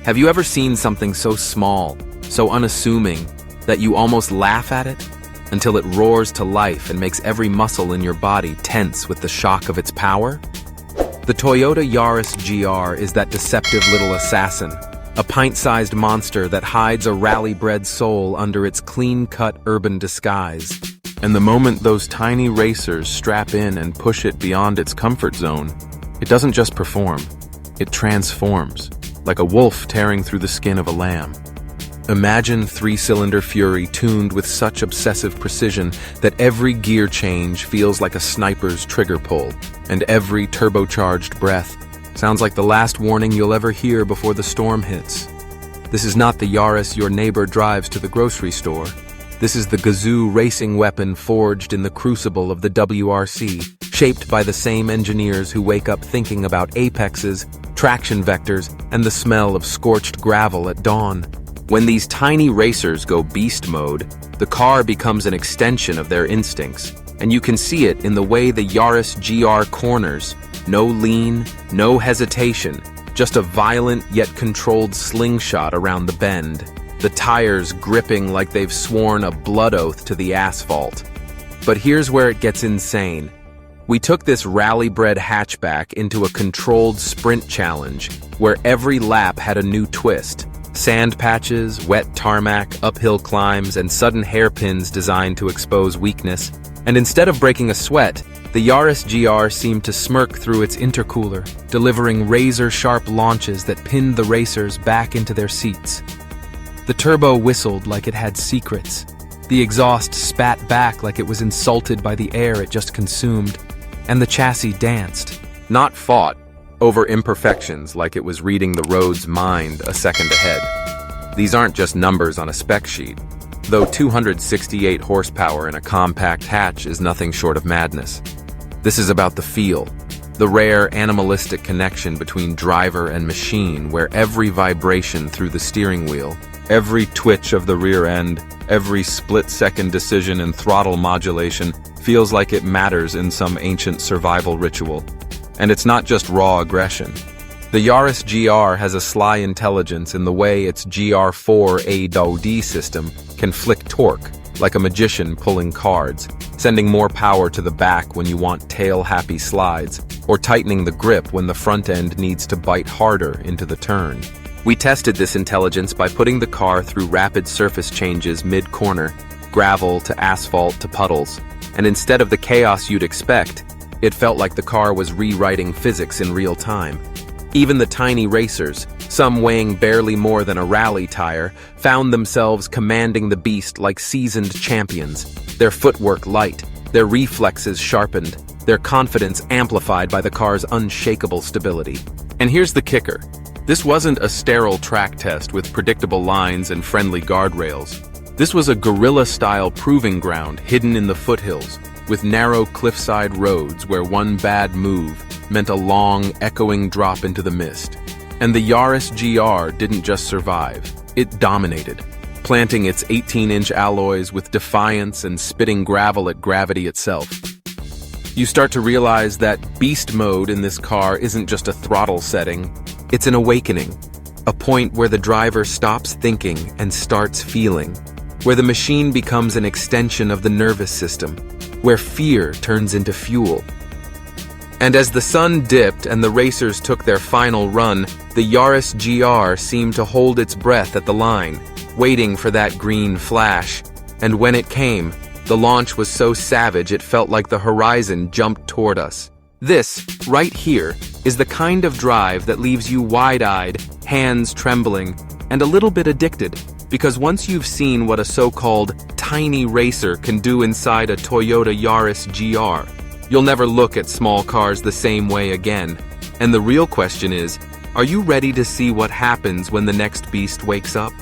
Have you ever seen something so small, so unassuming, that you almost laugh at it? Until it roars to life and makes every muscle in your body tense with the shock of its power? The Toyota Yaris GR is that deceptive little assassin, a pint-sized monster that hides a rally-bred soul under its clean-cut urban disguise. And the moment those tiny racers strap in and push it beyond its comfort zone, it doesn't just perform, it transforms, like a wolf tearing through the skin of a lamb. Imagine three-cylinder fury tuned with such obsessive precision that every gear change feels like a sniper's trigger pull, and every turbocharged breath sounds like the last warning you'll ever hear before the storm hits. This is not the Yaris your neighbor drives to the grocery store. This is the Gazoo racing weapon forged in the crucible of the WRC, shaped by the same engineers who wake up thinking about apexes, traction vectors, and the smell of scorched gravel at dawn. When these tiny racers go beast mode, the car becomes an extension of their instincts, and you can see it in the way the Yaris GR corners. No lean, no hesitation, just a violent yet controlled slingshot around the bend, the tires gripping like they've sworn a blood oath to the asphalt. But here's where it gets insane. We took this rally-bred hatchback into a controlled sprint challenge where every lap had a new twist. Sand patches, wet tarmac, uphill climbs, and sudden hairpins designed to expose weakness. And instead of breaking a sweat, the Yaris GR seemed to smirk through its intercooler, delivering razor-sharp launches that pinned the racers back into their seats. The turbo whistled like it had secrets. The exhaust spat back like it was insulted by the air it just consumed. And the chassis danced, not fought, over imperfections like it was reading the road's mind a second ahead. These aren't just numbers on a spec sheet, though 268 horsepower in a compact hatch is nothing short of madness. This is about the feel, the rare animalistic connection between driver and machine where every vibration through the steering wheel, every twitch of the rear end, every split-second decision in throttle modulation feels like it matters in some ancient survival ritual. And it's not just raw aggression. The Yaris GR has a sly intelligence in the way its GR-4 AWD system can flick torque, like a magician pulling cards, sending more power to the back when you want tail-happy slides, or tightening the grip when the front end needs to bite harder into the turn. We tested this intelligence by putting the car through rapid surface changes mid-corner, gravel to asphalt to puddles, and instead of the chaos you'd expect, it felt like the car was rewriting physics in real time. Even the tiny racers, some weighing barely more than a rally tire, found themselves commanding the beast like seasoned champions, their footwork light, their reflexes sharpened, their confidence amplified by the car's unshakable stability. And here's the kicker. This wasn't a sterile track test with predictable lines and friendly guardrails. This was a guerrilla-style proving ground hidden in the foothills, with narrow cliffside roads where one bad move meant a long, echoing drop into the mist. And the Yaris GR didn't just survive, it dominated, planting its 18-inch alloys with defiance and spitting gravel at gravity itself. You start to realize that beast mode in this car isn't just a throttle setting, it's an awakening, a point where the driver stops thinking and starts feeling, where the machine becomes an extension of the nervous system, where fear turns into fuel. And as the sun dipped and the racers took their final run, the Yaris GR seemed to hold its breath at the line, waiting for that green flash. And when it came, the launch was so savage it felt like the horizon jumped toward us. This, right here, is the kind of drive that leaves you wide-eyed, hands trembling, and a little bit addicted. Because once you've seen what a so-called tiny racer can do inside a Toyota Yaris GR, you'll never look at small cars the same way again. And the real question is, are you ready to see what happens when the next beast wakes up?